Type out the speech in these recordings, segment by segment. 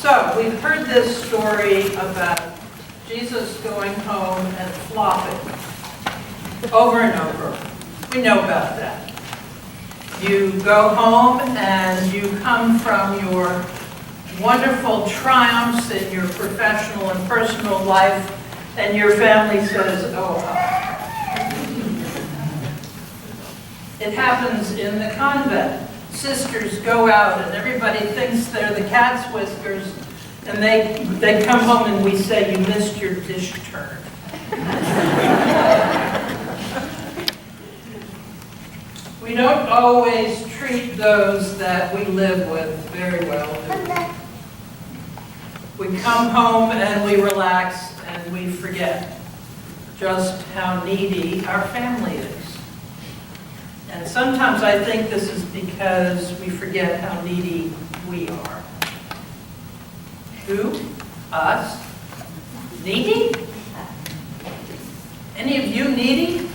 So, we've heard this story about Jesus going home and flopping over and over. We know about that. You go home and you come from your wonderful triumphs in your professional and personal life, and your family says, oh, it happens in the convent. Sisters go out and everybody thinks they're the cat's whiskers, and they come home and we say, you missed your dish turn. We don't always treat those that we live with very well. We come home and we relax and we forget just how needy our family is. And sometimes I think this is because we forget how needy we are. Who? Us? Needy? Any of you needy?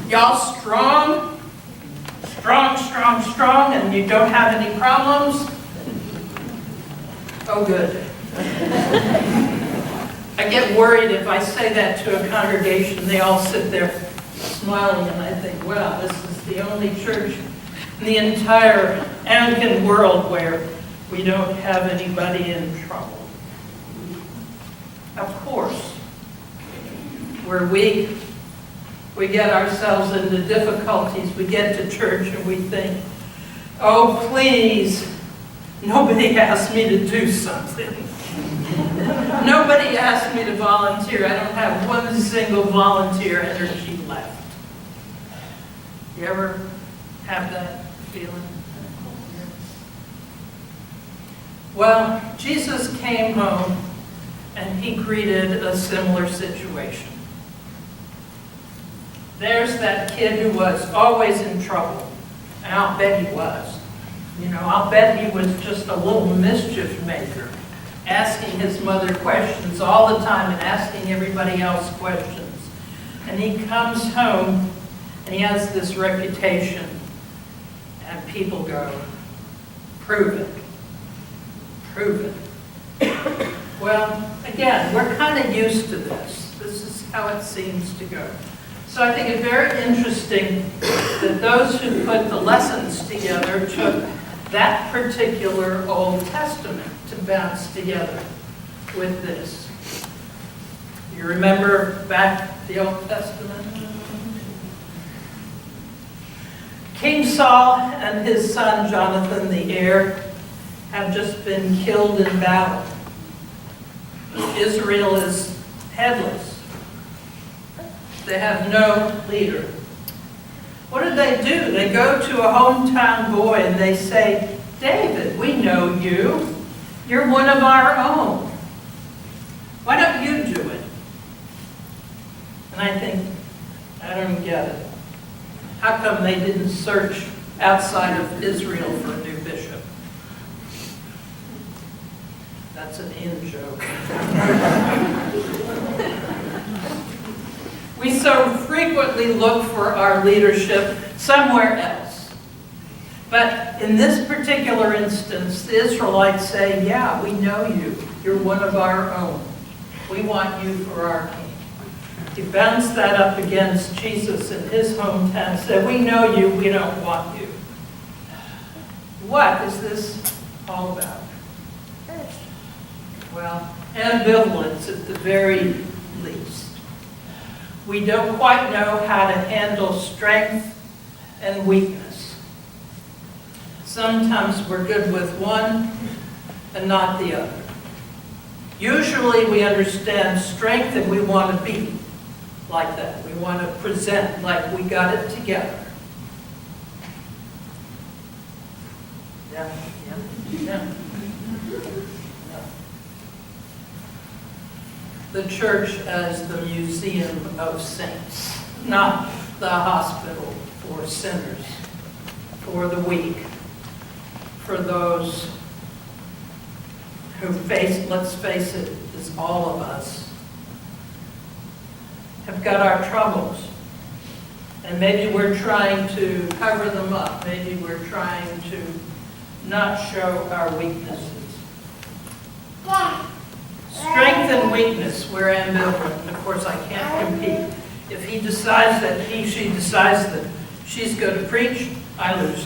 Y'all strong? Strong, and you don't have any problems? Oh, good. I get worried if I say that to a congregation, they all sit there smiling, and I think, wow, this is the only church in the entire Anglican world where we don't have anybody in trouble. Of course, we're weak. We get ourselves into difficulties. We get to church and we think, oh, please, nobody asked me to do something. Nobody asked me to volunteer. I don't have one single volunteer energy left. You ever have that feeling? Well, Jesus came home and he greeted a similar situation. There's that kid who was always in trouble, and I'll bet he was. I'll bet he was just a little mischief maker, asking his mother questions all the time and asking everybody else questions. And he comes home and he has this reputation, and people go, prove it. Prove it. Well, again, we're kind of used to this. This is how it seems to go. So I think it's very interesting that those who put the lessons together took that particular Old Testament to bounce together with this. You remember back the Old Testament? King Saul and his son Jonathan, the heir, have just been killed in battle. Israel is headless. They have no leader. What do? They go to a hometown boy and they say, David, we know you. You're one of our own. Why don't you do it? And I think, I don't get it. How come they didn't search outside of Israel for a new bishop? That's an in joke. We so frequently look for our leadership somewhere else. But in this particular instance, the Israelites say, yeah, we know you. You're one of our own. We want you for our king. He bounced that up against Jesus in his hometown and said, we know you, we don't want you. What is this all about? Well, ambivalence at the very least. We don't quite know how to handle strength and weakness. Sometimes we're good with one and not the other. Usually we understand strength and we want to be like that. We want to present like we got it together. Yeah. The church as the museum of saints, not the hospital for sinners, for the weak, for those who let's face it, is all of us, have got our troubles. And maybe we're trying to cover them up. Maybe we're trying to not show our weaknesses. Strength and weakness, we're ambivalent. Of course, I can't compete. If he decides that she decides that she's going to preach, I lose.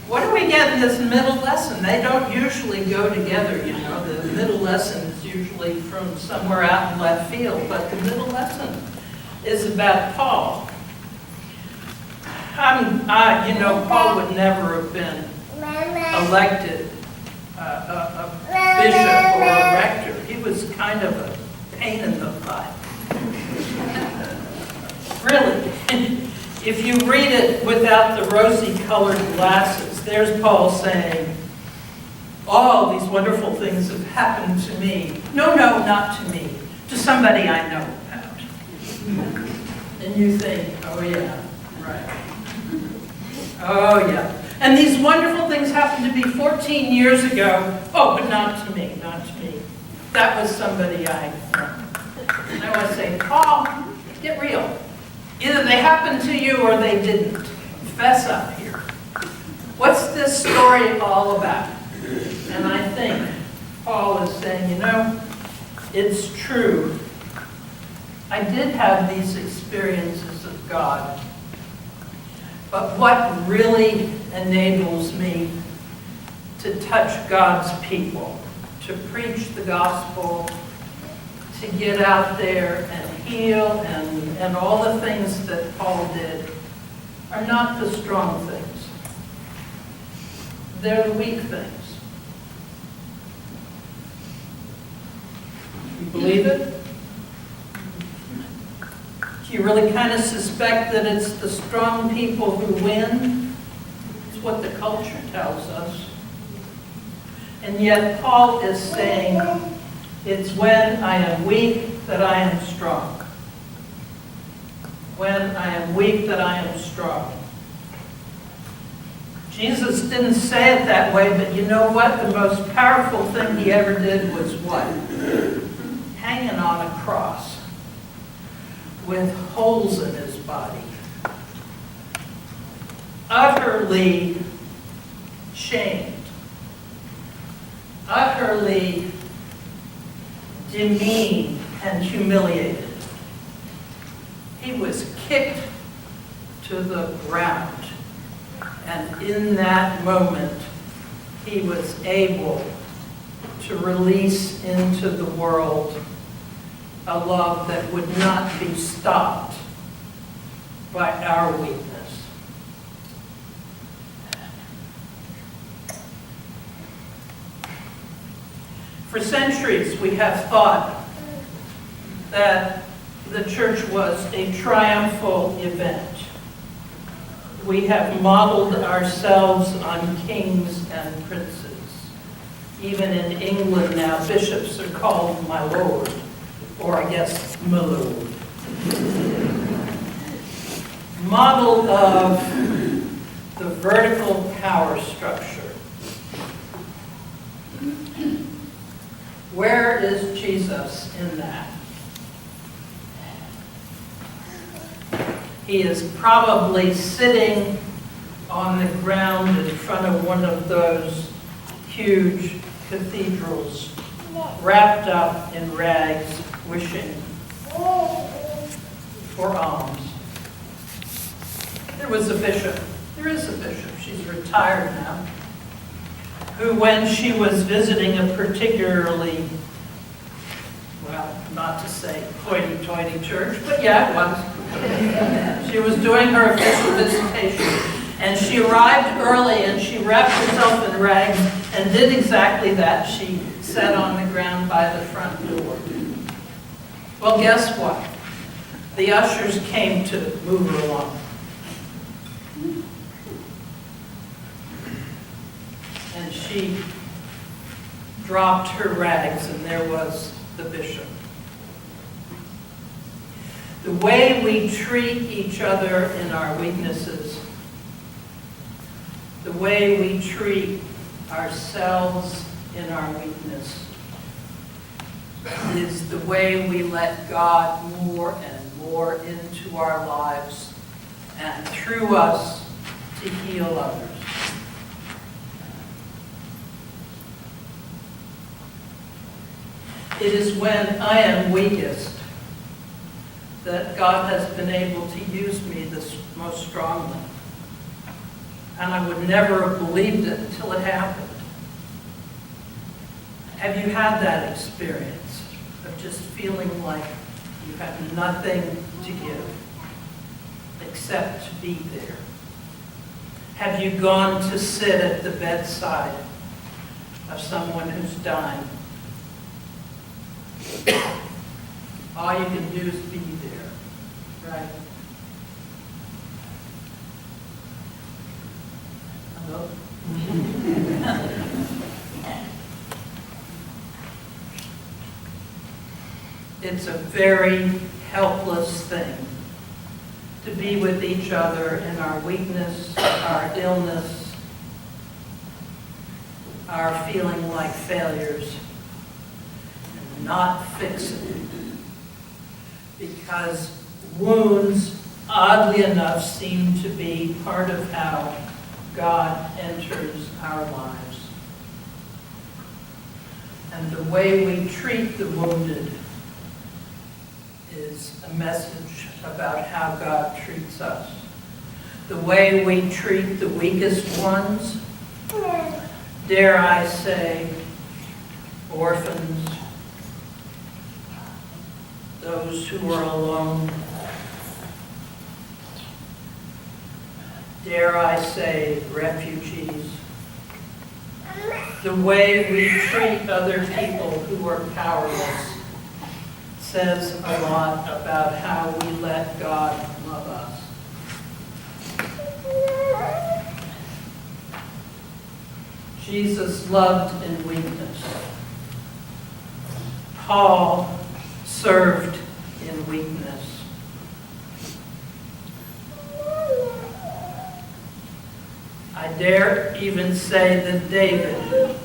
What do we get in this middle lesson? They don't usually go together, you know. The middle lesson is usually from somewhere out in left field, but the middle lesson is about Paul. Paul would never have been elected a bishop or a rector. He was kind of a pain in the butt. Really. If you read it without the rosy-colored glasses, there's Paul saying, all these wonderful things have happened to me. No, not to me. To somebody I know about. And you think, oh yeah, right. Oh yeah. And these wonderful things happened to me 14 years ago. Oh, but not to me, not to me. That was somebody I know. And I want to say, Paul, get real. Either they happened to you or they didn't. Fess up here. What's this story all about? And I think Paul is saying, it's true. I did have these experiences of God. But what really enables me to touch God's people, to preach the gospel, to get out there and heal and all the things that Paul did are not the strong things. They're the weak things. You believe it? Do you really kind of suspect that it's the strong people who win? It's what the culture tells us. And yet Paul is saying, it's when I am weak that I am strong. When I am weak that I am strong. Jesus didn't say it that way, but you know what? The most powerful thing he ever did was what? Hanging on a cross with holes in his body. Utterly shamed. Utterly demeaned and humiliated. He was kicked to the ground. And in that moment, he was able to release into the world a love that would not be stopped by our weakness. For centuries, we have thought that the church was a triumphal event. We have modeled ourselves on kings and princes. Even in England now, bishops are called my lord, or I guess my lord. Model of the vertical power structure. Where is Jesus in that? He is probably sitting on the ground in front of one of those huge cathedrals, wrapped up in rags, wishing for alms. There was a bishop. There is a bishop. She's retired now. Who, when she was visiting a particularly, well, not to say hoity-toity church, but yeah, it was. She was doing her official visitation, and she arrived early, and she wrapped herself in rags and did exactly that. She sat on the ground by the front door. Well, guess what? The ushers came to move her along. And she dropped her rags, and there was the bishop. The way we treat each other in our weaknesses, the way we treat ourselves in our weakness, is the way we let God more and more into our lives and through us to heal others. It is when I am weakest that God has been able to use me this most strongly. And I would never have believed it until it happened. Have you had that experience of just feeling like you have nothing to give except to be there? Have you gone to sit at the bedside of someone who's dying? All you can do is be there, right? Hello? It's a very helpless thing to be with each other in our weakness, our illness, our feeling like failures, and not fix it. Because wounds, oddly enough, seem to be part of how God enters our lives. And the way we treat the wounded is a message about how God treats us. The way we treat the weakest ones, dare I say, orphans, those who are alone, dare I say, refugees. The way we treat other people who are powerless says a lot about how we let God love us. Jesus loved in weakness. Paul served in weakness. I dare even say that David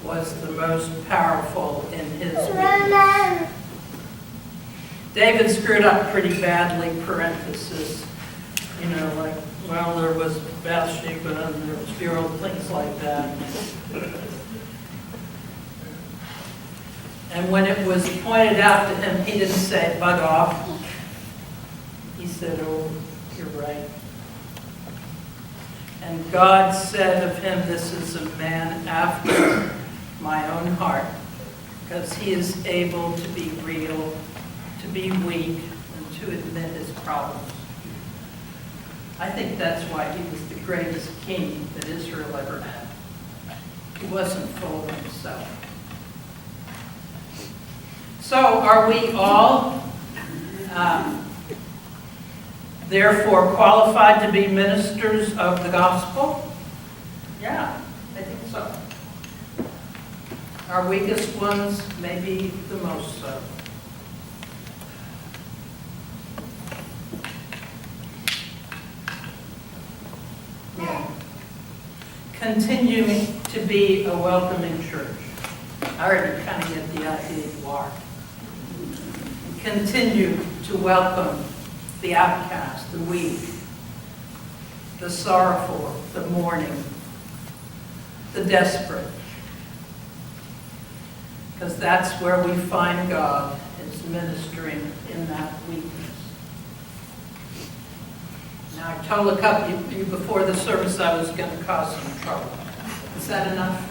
was the most powerful in his weakness. David screwed up pretty badly, parenthesis. You know, like, well, there was Bathsheba and there was feral things like that. And when it was pointed out to him, he didn't say, bug off. He said, oh, you're right. And God said of him, this is a man after my own heart, because he is able to be real, to be weak, and to admit his problems. I think that's why he was the greatest king that Israel ever had. He wasn't full of himself. So are we all therefore qualified to be ministers of the gospel? Yeah, I think so. Our weakest ones, maybe the most so. Yeah. Continuing to be a welcoming church. I already kind of get the idea you are. Continue to welcome the outcast, the weak, the sorrowful, the mourning, the desperate. Because that's where we find God, is ministering in that weakness. Now, I told a couple of you before the service I was going to cause some trouble. Is that enough?